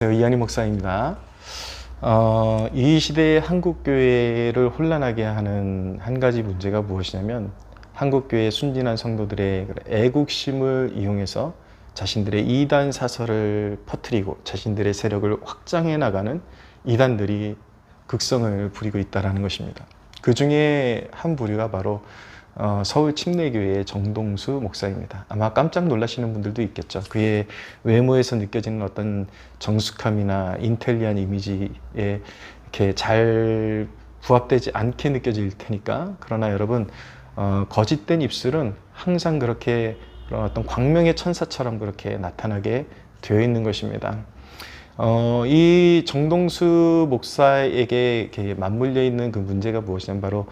이한희 목사입니다. 이 시대의 한국교회를 혼란하게 하는 한 가지 문제가 무엇이냐면 한국교회 순진한 성도들의 애국심을 이용해서 자신들의 이단 사설을 퍼뜨리고 자신들의 세력을 확장해 나가는 이단들이 극성을 부리고 있다는 것입니다. 그 중에 한 부류가 바로 서울 침례교회의 정동수 목사입니다. 아마 깜짝 놀라시는 분들도 있겠죠. 그의 외모에서 느껴지는 어떤 정숙함이나 인텔리한 이미지에 이렇게 잘 부합되지 않게 느껴질 테니까. 그러나 여러분, 거짓된 입술은 항상 그렇게 그런 어떤 광명의 천사처럼 그렇게 나타나게 되어 있는 것입니다. 이 정동수 목사에게 이렇게 맞물려 있는 그 문제가 무엇이냐면 바로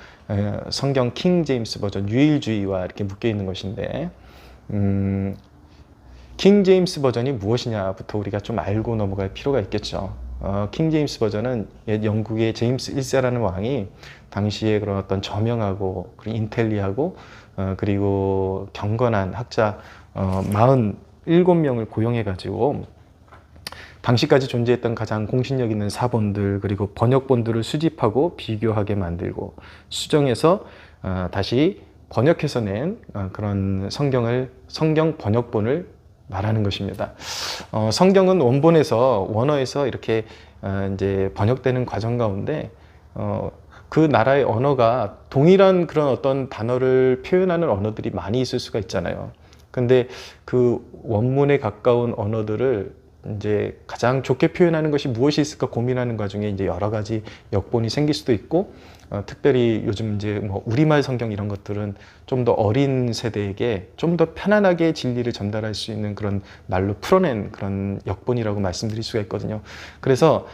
성경 킹 제임스 버전 유일주의와 이렇게 묶여 있는 것인데, 킹 제임스 버전이 무엇이냐부터 우리가 좀 알고 넘어갈 필요가 있겠죠. 킹 제임스 버전은 옛 영국의 제임스 1세라는 왕이 당시에 그런 어떤 저명하고 인텔리하고 그리고 경건한 학자 47명을 고용해 가지고 당시까지 존재했던 가장 공신력 있는 사본들 그리고 번역본들을 수집하고 비교하게 만들고 수정해서 다시 번역해서 낸 그런 성경 번역본을 말하는 것입니다. 성경은 원어에서 이렇게 이제 번역되는 과정 가운데 그 나라의 언어가 동일한 그런 어떤 단어를 표현하는 언어들이 많이 있을 수가 있잖아요. 근데 그 원문에 가까운 언어들을 이제 가장 좋게 표현하는 것이 무엇이 있을까 고민하는 과정에 이제 여러 가지 역본이 생길 수도 있고, 특별히 요즘 이제 뭐 우리말 성경 이런 것들은 좀 더 어린 세대에게 좀 더 편안하게 진리를 전달할 수 있는 그런 말로 풀어낸 그런 역본이라고 말씀드릴 수가 있거든요. 그래서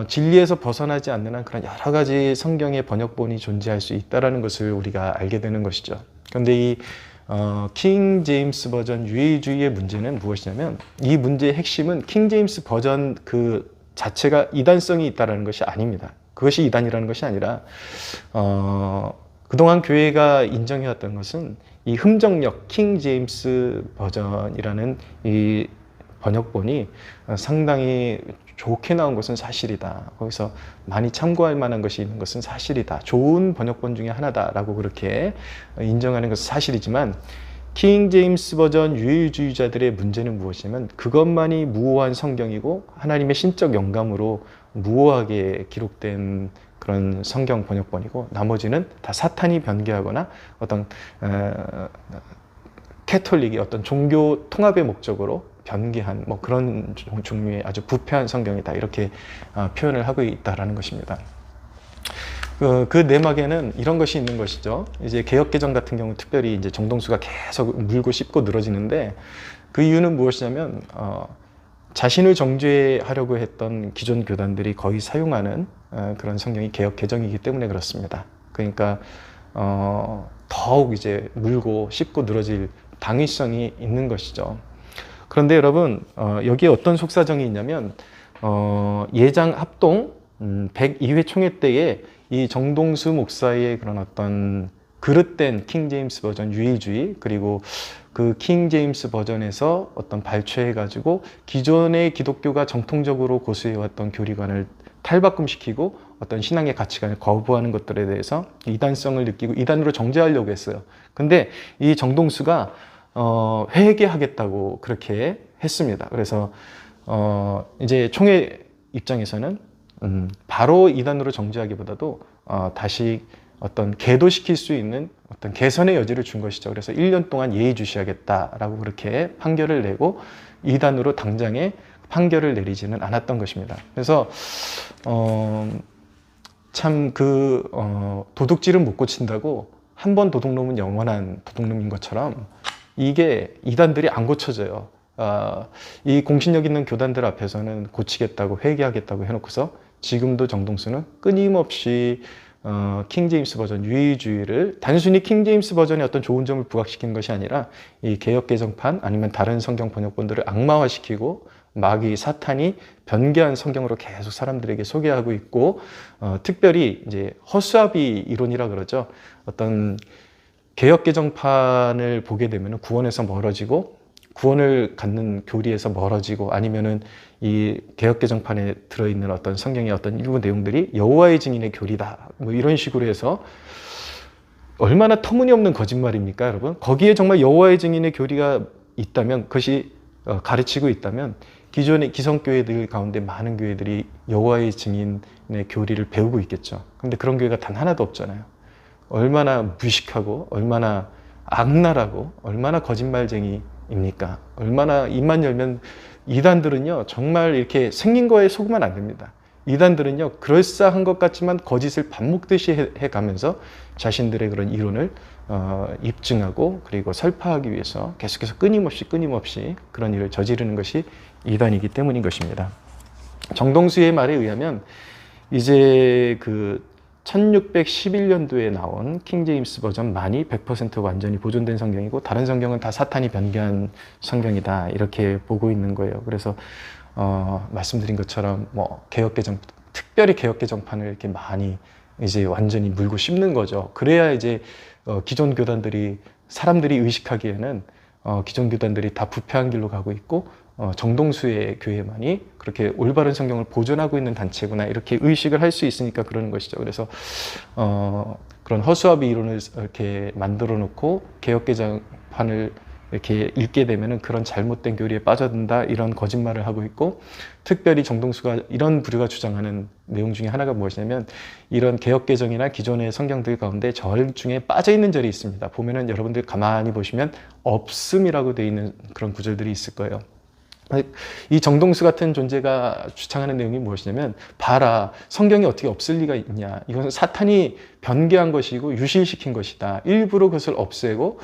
진리에서 벗어나지 않는 한 그런 여러 가지 성경의 번역본이 존재할 수 있다는 것을 우리가 알게 되는 것이죠. 그런데 이 킹 제임스 버전 유일주의의 문제는 무엇이냐면, 이 문제의 핵심은 킹 제임스 버전 그 자체가 이단성이 있다는 것이 아닙니다. 그것이 이단이라는 것이 아니라 그동안 교회가 인정해왔던 것은 이 흠정력 킹 제임스 버전이라는 이 번역본이 상당히 좋게 나온 것은 사실이다. 거기서 많이 참고할 만한 것이 있는 것은 사실이다. 좋은 번역본 중에 하나다라고 그렇게 인정하는 것은 사실이지만, 킹 제임스 버전 유일주의자들의 문제는 무엇이냐면 그것만이 무오한 성경이고 하나님의 신적 영감으로 무오하게 기록된 그런 성경 번역본이고, 나머지는 다 사탄이 변개하거나 어떤 캐톨릭이 어떤 종교 통합의 목적으로 변개한 뭐 그런 종류의 아주 부패한 성경이다, 이렇게 표현을 하고 있다라는 것입니다. 그 내막에는 이런 것이 있는 것이죠. 이제 개역개정 같은 경우 특별히 이제 정동수가 계속 물고 씹고 늘어지는데, 그 이유는 무엇이냐면 자신을 정죄하려고 했던 기존 교단들이 거의 사용하는 그런 성경이 개역개정이기 때문에 그렇습니다. 그러니까 더욱 이제 물고 씹고 늘어질 당위성이 있는 것이죠. 그런데 여러분, 여기에 어떤 속사정이 있냐면 예장 합동 102회 총회 때에 이 정동수 목사의 그런 어떤 그릇된 킹 제임스 버전 유일주의, 그리고 그 킹 제임스 버전에서 어떤 발췌해 가지고 기존의 기독교가 정통적으로 고수해왔던 교리관을 탈바꿈시키고 어떤 신앙의 가치관을 거부하는 것들에 대해서 이단성을 느끼고 이단으로 정죄하려고 했어요. 근데 이 정동수가 회개하겠다고 그렇게 했습니다. 그래서 이제 총회 입장에서는 바로 이단으로 정죄하기보다도 다시 어떤 계도시킬 수 있는 어떤 개선의 여지를 준 것이죠. 그래서 1년 동안 예의주시하겠다라고 그렇게 판결을 내고 이단으로 당장에 판결을 내리지는 않았던 것입니다. 그래서 참 도둑질은 못 고친다고 한 번 도둑놈은 영원한 도둑놈인 것처럼 이게 이단들이 안 고쳐져요. 이 공신력 있는 교단들 앞에서는 고치겠다고 회개하겠다고 해놓고서 지금도 정동수는 끊임없이 킹 제임스 버전 유일주의를 단순히 킹 제임스 버전의 어떤 좋은 점을 부각시키는 것이 아니라 이 개역개정판 아니면 다른 성경 번역본들을 악마화시키고 마귀 사탄이 변개한 성경으로 계속 사람들에게 소개하고 있고, 특별히 이제 허수아비 이론이라 그러죠. 어떤 개역개정판을 보게 되면 구원에서 멀어지고 구원을 갖는 교리에서 멀어지고 아니면은 이 개역개정판에 들어있는 어떤 성경의 어떤 일부 내용들이 여호와의 증인의 교리다 뭐 이런 식으로 해서 얼마나 터무니없는 거짓말입니까, 여러분? 거기에 정말 여호와의 증인의 교리가 있다면, 그것이 가르치고 있다면 기존의 기성교회들 가운데 많은 교회들이 여호와의 증인의 교리를 배우고 있겠죠. 그런데 그런 교회가 단 하나도 없잖아요. 얼마나 무식하고 얼마나 악랄하고 얼마나 거짓말쟁이입니까? 얼마나 입만 열면 이단들은요 정말 이렇게 생긴 거에 속으면 안 됩니다. 이단들은요 그럴싸한 것 같지만 거짓을 밥 먹듯이 해가면서 자신들의 그런 이론을 입증하고 그리고 설파하기 위해서 계속해서 끊임없이 그런 일을 저지르는 것이 이단이기 때문인 것입니다. 정동수의 말에 의하면 이제 그 1611년도에 나온 킹제임스 버전만이 100% 완전히 보존된 성경이고 다른 성경은 다 사탄이 변개한 성경이다 이렇게 보고 있는 거예요. 그래서 말씀드린 것처럼 뭐 개역개정, 특별히 개역개정판을 이렇게 많이 이제 완전히 물고 씹는 거죠. 그래야 이제 기존 교단들이 사람들이 의식하기에는 기존 교단들이 다 부패한 길로 가고 있고 정동수의 교회만이 그렇게 올바른 성경을 보존하고 있는 단체구나 이렇게 의식을 할 수 있으니까 그러는 것이죠. 그래서 그런 허수아비 이론을 이렇게 만들어 놓고 개역개정판을 이렇게 읽게 되면은 그런 잘못된 교리에 빠져든다 이런 거짓말을 하고 있고, 특별히 정동수가 이런 부류가 주장하는 내용 중에 하나가 무엇이냐면 이런 개역개정이나 기존의 성경들 가운데 절 중에 빠져 있는 절이 있습니다. 보면은 여러분들 가만히 보시면 없음이라고 되어 있는 그런 구절들이 있을 거예요. 이 정동수 같은 존재가 주장하는 내용이 무엇이냐면, 봐라, 성경이 어떻게 없을 리가 있냐, 이것은 사탄이 변개한 것이고 유실시킨 것이다, 일부러 그것을 없애고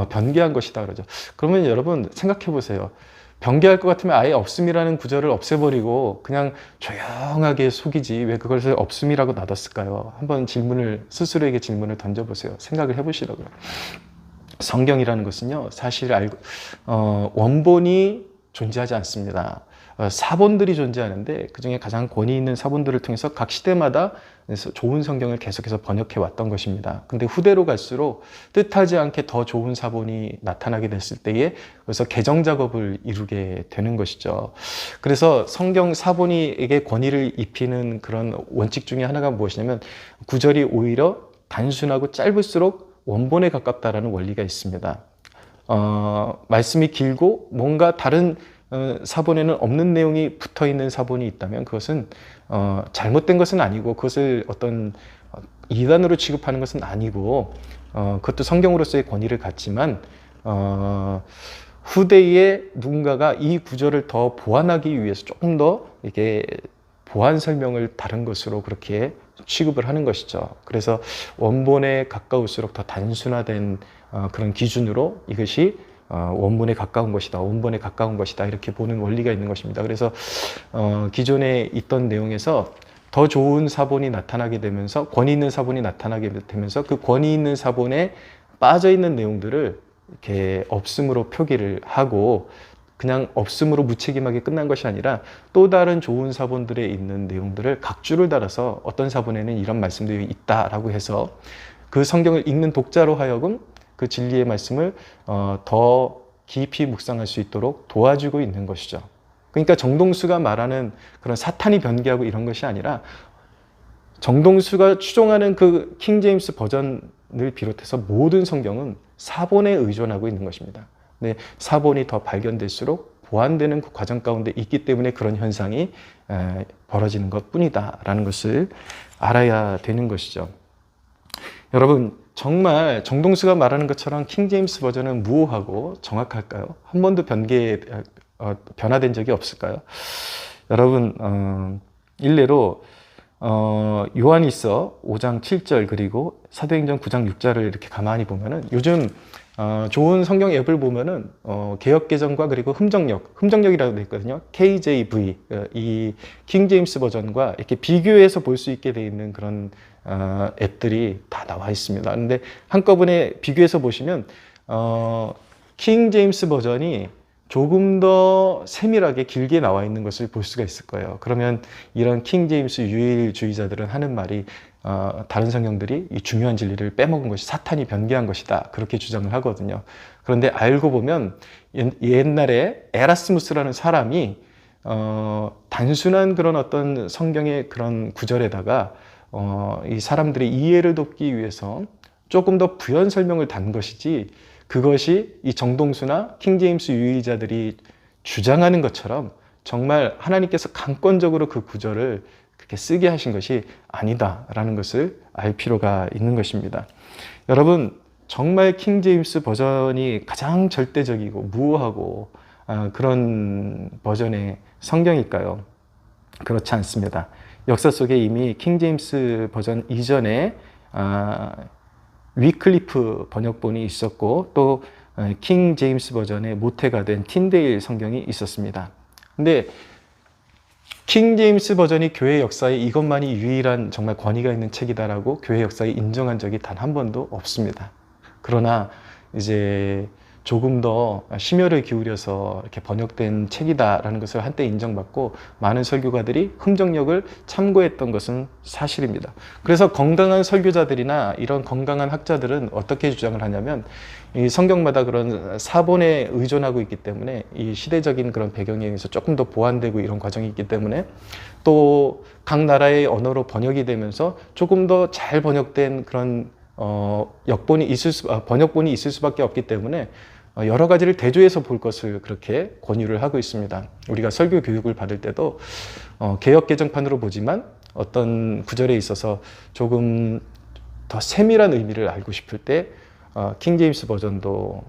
변개한 것이다 그러죠. 그러면 여러분 생각해 보세요. 변개할 것 같으면 아예 없음이라는 구절을 없애버리고 그냥 조용하게 속이지 왜 그것을 없음이라고 놔뒀을까요? 한번 스스로에게 질문을 던져보세요. 생각을 해보시라고요. 성경이라는 것은요 사실 원본이 존재하지 않습니다. 사본들이 존재하는데 그중에 가장 권위 있는 사본들을 통해서 각 시대마다 좋은 성경을 계속해서 번역해 왔던 것입니다. 근데 후대로 갈수록 뜻하지 않게 더 좋은 사본이 나타나게 됐을 때에 그래서 개정 작업을 이루게 되는 것이죠. 그래서 성경 사본이에게 권위를 입히는 그런 원칙 중에 하나가 무엇이냐면 구절이 오히려 단순하고 짧을수록 원본에 가깝다라는 원리가 있습니다. 말씀이 길고 뭔가 다른 사본에는 없는 내용이 붙어 있는 사본이 있다면 그것은 잘못된 것은 아니고 그것을 어떤 이단으로 취급하는 것은 아니고 그것도 성경으로서의 권위를 갖지만 후대에 누군가가 이 구절을 더 보완하기 위해서 조금 더 이렇게 보완 설명을 다른 것으로 그렇게 취급을 하는 것이죠. 그래서 원본에 가까울수록 더 단순화된 그런 기준으로 이것이 원본에 가까운 것이다, 원본에 가까운 것이다 이렇게 보는 원리가 있는 것입니다. 그래서 기존에 있던 내용에서 더 좋은 사본이 나타나게 되면서 권위 있는 사본이 나타나게 되면서 그 권위 있는 사본에 빠져 있는 내용들을 이렇게 없음으로 표기를 하고 그냥 없음으로 무책임하게 끝난 것이 아니라 또 다른 좋은 사본들에 있는 내용들을 각 줄을 달아서 어떤 사본에는 이런 말씀들이 있다라고 해서 그 성경을 읽는 독자로 하여금 그 진리의 말씀을 더 깊이 묵상할 수 있도록 도와주고 있는 것이죠. 그러니까 정동수가 말하는 그런 사탄이 변개하고 이런 것이 아니라 정동수가 추종하는 그 킹제임스 버전을 비롯해서 모든 성경은 사본에 의존하고 있는 것입니다. 근데 사본이 더 발견될수록 보완되는 그 과정 가운데 있기 때문에 그런 현상이 벌어지는 것뿐이다라는 것을 알아야 되는 것이죠. 여러분, 정말 정동수가 말하는 것처럼 킹제임스 버전은 무오하고 정확할까요? 한 번도 변화된 적이 없을까요? 여러분, 일례로 요한일서 5장 7절 그리고 사도행전 9장 6절을 이렇게 가만히 보면은 요즘 좋은 성경 앱을 보면은 개역개정과 그리고 흠정역이라고 되어 있거든요. KJV, 이 킹제임스 버전과 이렇게 비교해서 볼 수 있게 되어 있는 그런 앱들이 다 나와 있습니다. 그런데 한꺼번에 비교해서 보시면 킹제임스 버전이 조금 더 세밀하게 길게 나와 있는 것을 볼 수가 있을 거예요. 그러면 이런 킹제임스 유일주의자들은 하는 말이 다른 성경들이 이 중요한 진리를 빼먹은 것이 사탄이 변개한 것이다. 그렇게 주장을 하거든요. 그런데 알고 보면 옛날에 에라스무스라는 사람이 단순한 그런 어떤 성경의 그런 구절에다가 이 사람들의 이해를 돕기 위해서 조금 더 부연 설명을 단 것이지, 그것이 이 정동수나 킹제임스 유의자들이 주장하는 것처럼 정말 하나님께서 강권적으로 그 구절을 그렇게 쓰게 하신 것이 아니다라는 것을 알 필요가 있는 것입니다. 여러분, 정말 킹제임스 버전이 가장 절대적이고 무호하고 그런 버전의 성경일까요? 그렇지 않습니다. 역사 속에 이미 킹제임스 버전 이전에 위클리프 번역본이 있었고, 또 킹 제임스 버전의 모태가 된 틴데일 성경이 있었습니다. 근데 킹 제임스 버전이 교회 역사에 이것만이 유일한 정말 권위가 있는 책이다라고 교회 역사에 인정한 적이 단 한 번도 없습니다. 그러나 이제 조금 더 심혈을 기울여서 이렇게 번역된 책이다라는 것을 한때 인정받고 많은 설교가들이 흠정력을 참고했던 것은 사실입니다. 그래서 건강한 설교자들이나 이런 건강한 학자들은 어떻게 주장을 하냐면, 이 성경마다 그런 사본에 의존하고 있기 때문에 이 시대적인 그런 배경에 의해서 조금 더 보완되고 이런 과정이 있기 때문에, 또 각 나라의 언어로 번역이 되면서 조금 더 잘 번역된 그런 번역본이 있을 수밖에 없기 때문에 여러 가지를 대조해서 볼 것을 그렇게 권유를 하고 있습니다. 우리가 설교 교육을 받을 때도 개역 개정판으로 보지만 어떤 구절에 있어서 조금 더 세밀한 의미를 알고 싶을 때 킹 제임스 버전도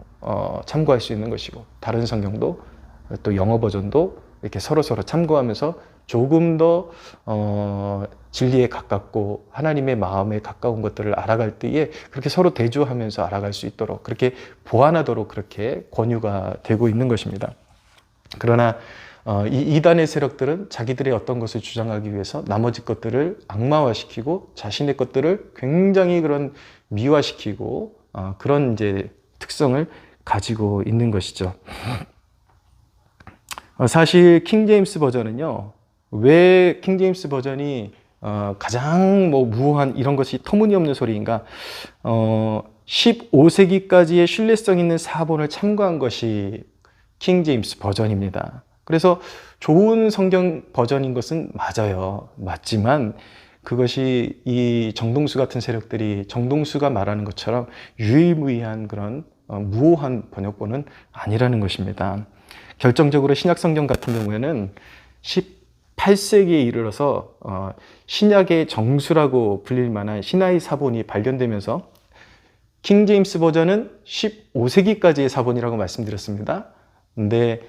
참고할 수 있는 것이고, 다른 성경도 또 영어 버전도 이렇게 서로 참고하면서 조금 더 진리에 가깝고 하나님의 마음에 가까운 것들을 알아갈 때에 그렇게 서로 대조하면서 알아갈 수 있도록, 그렇게 보완하도록 그렇게 권유가 되고 있는 것입니다. 그러나 이 이단의 세력들은 자기들의 어떤 것을 주장하기 위해서 나머지 것들을 악마화시키고 자신의 것들을 굉장히 그런 미화시키고 그런 이제 특성을 가지고 있는 것이죠. 사실 킹 제임스 버전은요, 왜 킹 제임스 버전이 가장 무호한 이런 것이 터무니없는 소리인가? 15세기까지의 신뢰성 있는 사본을 참고한 것이 킹 제임스 버전입니다. 그래서 좋은 성경 버전인 것은 맞아요. 맞지만 그것이 이 정동수 같은 세력들이 정동수가 말하는 것처럼 유일무이한 그런 무호한 번역본은 아니라는 것입니다. 결정적으로 신약 성경 같은 경우에는 18세기에 이르러서 신약의 정수라고 불릴 만한 신하의 사본이 발견되면서, 킹 제임스 버전은 15세기까지의 사본이라고 말씀드렸습니다. 근데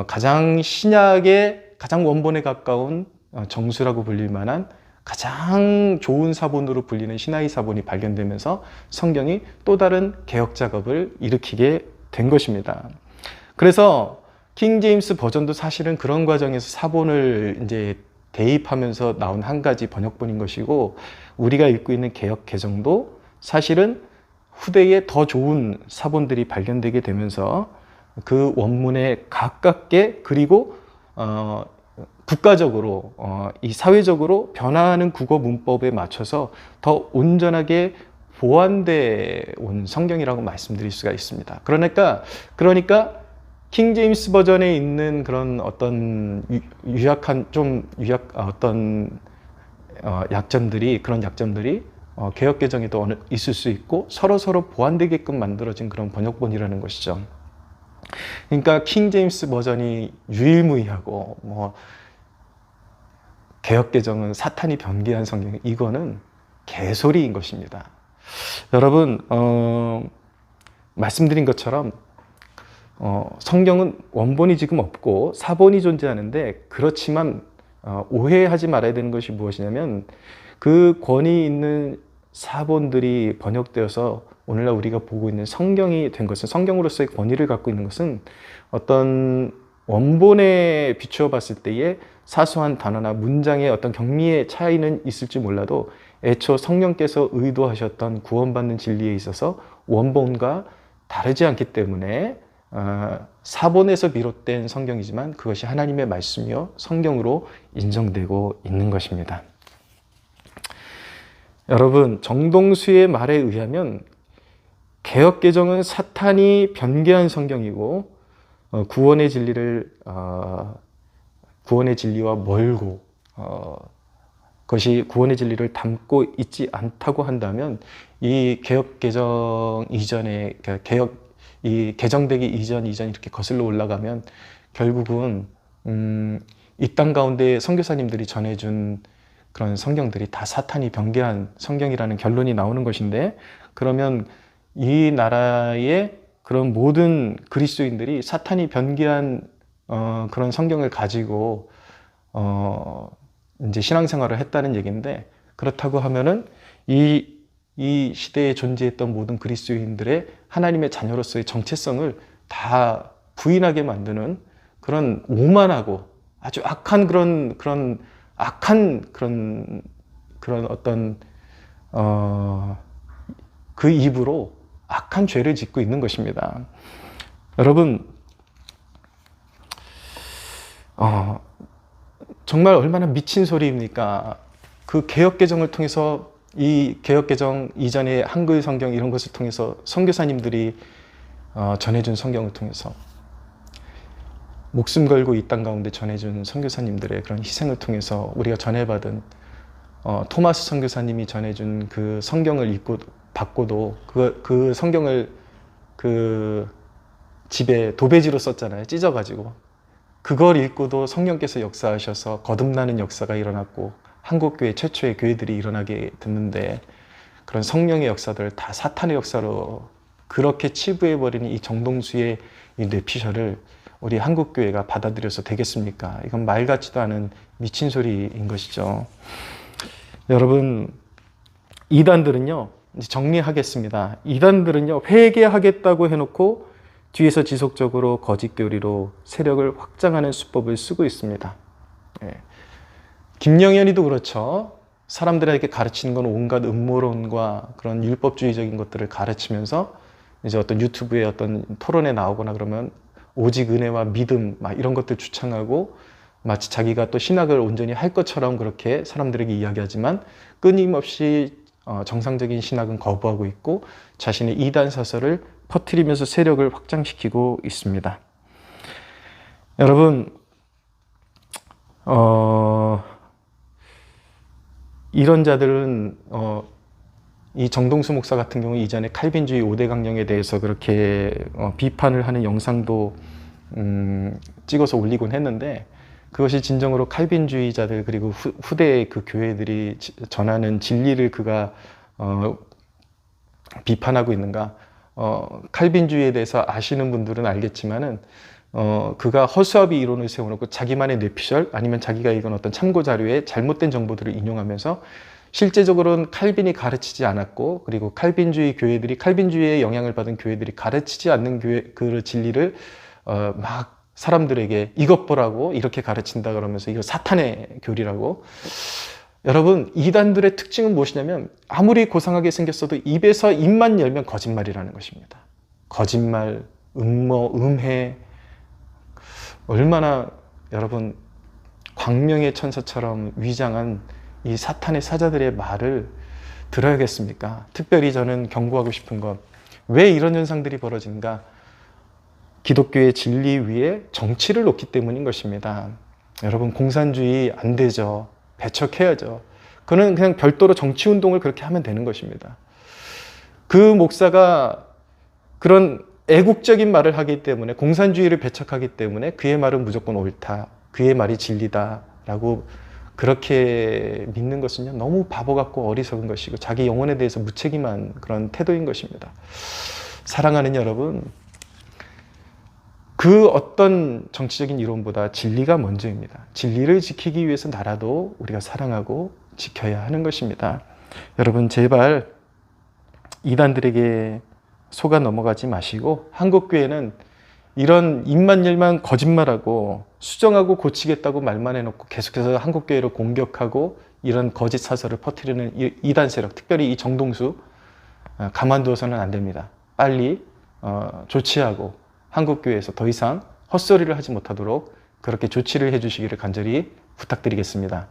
가장 신약의 가장 원본에 가까운 정수라고 불릴 만한 가장 좋은 사본으로 불리는 신하의 사본이 발견되면서 성경이 또 다른 개혁 작업을 일으키게 된 것입니다. 그래서 킹 제임스 버전도 사실은 그런 과정에서 사본을 이제 대입하면서 나온 한 가지 번역본인 것이고, 우리가 읽고 있는 개역 개정도 사실은 후대에 더 좋은 사본들이 발견되게 되면서 그 원문에 가깝게, 그리고 국가적으로 이 사회적으로 변화하는 국어 문법에 맞춰서 더 온전하게 보완돼 온 성경이라고 말씀드릴 수가 있습니다. 그러니까 킹 제임스 버전에 있는 그런 어떤 약점들이, 그런 약점들이 개역 개정에도 있을 수 있고 서로 보완되게끔 만들어진 그런 번역본이라는 것이죠. 그러니까 킹 제임스 버전이 유일무이하고 개역 개정은 사탄이 변개한 성경, 이거는 개소리인 것입니다. 여러분, 말씀드린 것처럼 성경은 원본이 지금 없고 사본이 존재하는데, 그렇지만 오해하지 말아야 되는 것이 무엇이냐면, 그 권위 있는 사본들이 번역되어서 오늘날 우리가 보고 있는 성경이 된 것은, 성경으로서의 권위를 갖고 있는 것은 어떤 원본에 비추어 봤을 때의 사소한 단어나 문장의 어떤 경미의 차이는 있을지 몰라도 애초 성령께서 의도하셨던 구원받는 진리에 있어서 원본과 다르지 않기 때문에 사본에서 비롯된 성경이지만 그것이 하나님의 말씀이요 성경으로 인정되고 있는 것입니다. 여러분, 정동수의 말에 의하면 개역개정은 사탄이 변개한 성경이고 구원의 진리와 멀고 그것이 구원의 진리를 담고 있지 않다고 한다면 이 개역개정 이전에 이 개정되기 이전 이렇게 거슬러 올라가면 결국은 이 땅 가운데 선교사님들이 전해준 그런 성경들이 다 사탄이 변개한 성경이라는 결론이 나오는 것인데, 그러면 이 나라의 그런 모든 그리스도인들이 사탄이 변개한 그런 성경을 가지고 이제 신앙생활을 했다는 얘기인데, 그렇다고 하면은 이 시대에 존재했던 모든 그리스도인들의 하나님의 자녀로서의 정체성을 다 부인하게 만드는 그런 오만하고 아주 악한 그런 어떤 그 입으로 악한 죄를 짓고 있는 것입니다. 여러분, 정말 얼마나 미친 소리입니까? 그 개역개정을 통해서, 이 개역개정 이전의 한글 성경 이런 것을 통해서 선교사님들이 전해준 성경을 통해서 목숨 걸고 이 땅 가운데 전해준 선교사님들의 그런 희생을 통해서 우리가 전해받은 토마스 선교사님이 전해준 그 성경을 받고도 그 성경을 그 집에 도배지로 썼잖아요. 찢어가지고. 그걸 읽고도 성령께서 역사하셔서 거듭나는 역사가 일어났고 한국교회 최초의 교회들이 일어나게 됐는데, 그런 성령의 역사들 다 사탄의 역사로 그렇게 치부해버리는 이 정동수의 이 뇌피셜을 우리 한국교회가 받아들여서 되겠습니까? 이건 말 같지도 않은 미친 소리인 것이죠. 여러분, 이단들은요, 이제 정리하겠습니다. 이단들은요, 회개하겠다고 해놓고 뒤에서 지속적으로 거짓 교리로 세력을 확장하는 수법을 쓰고 있습니다. 예. 김영현이도 그렇죠. 사람들에게 가르치는 건 온갖 음모론과 그런 율법주의적인 것들을 가르치면서 이제 어떤 유튜브에 어떤 토론에 나오거나 그러면 오직 은혜와 믿음 막 이런 것들 주창하고 마치 자기가 또 신학을 온전히 할 것처럼 그렇게 사람들에게 이야기하지만 끊임없이 정상적인 신학은 거부하고 있고 자신의 이단 사설을 퍼뜨리면서 세력을 확장시키고 있습니다. 여러분, 이런 자들은 이 정동수 목사 같은 경우 이전에 칼빈주의 5대 강령에 대해서 그렇게 비판을 하는 영상도 찍어서 올리곤 했는데, 그것이 진정으로 칼빈주의자들 그리고 후대의 그 교회들이 전하는 진리를 그가 비판하고 있는가? 칼빈주의에 대해서 아시는 분들은 알겠지만은 그가 허수아비 이론을 세워놓고 자기만의 뇌피셜 아니면 자기가 읽은 어떤 참고 자료에 잘못된 정보들을 인용하면서 실제적으로는 칼빈이 가르치지 않았고, 그리고 칼빈주의 교회들이, 칼빈주의의 영향을 받은 교회들이 가르치지 않는 그 진리를 막 사람들에게 이것 보라고 이렇게 가르친다 그러면서 이거 사탄의 교리라고. 여러분, 이단들의 특징은 무엇이냐면 아무리 고상하게 생겼어도 입에서 입만 열면 거짓말이라는 것입니다. 거짓말, 음모, 음해. 얼마나 여러분 광명의 천사처럼 위장한 이 사탄의 사자들의 말을 들어야겠습니까? 특별히 저는 경고하고 싶은 것, 왜 이런 현상들이 벌어진가? 기독교의 진리 위에 정치를 놓기 때문인 것입니다. 여러분, 공산주의 안 되죠. 배척해야죠. 그는 그냥 별도로 정치운동을 그렇게 하면 되는 것입니다. 그 목사가 그런 애국적인 말을 하기 때문에, 공산주의를 배척하기 때문에 그의 말은 무조건 옳다, 그의 말이 진리다라고 그렇게 믿는 것은요, 너무 바보 같고 어리석은 것이고 자기 영혼에 대해서 무책임한 그런 태도인 것입니다. 사랑하는 여러분, 그 어떤 정치적인 이론보다 진리가 먼저입니다. 진리를 지키기 위해서 나라도 우리가 사랑하고 지켜야 하는 것입니다. 여러분, 제발 이단들에게 속아 넘어가지 마시고, 한국교회는 이런 입만 열만 거짓말하고 수정하고 고치겠다고 말만 해놓고 계속해서 한국교회를 공격하고 이런 거짓 사설을 퍼뜨리는 이단 세력, 특별히 이 정동수, 가만두어서는 안 됩니다. 빨리 조치하고 한국교회에서 더 이상 헛소리를 하지 못하도록 그렇게 조치를 해주시기를 간절히 부탁드리겠습니다.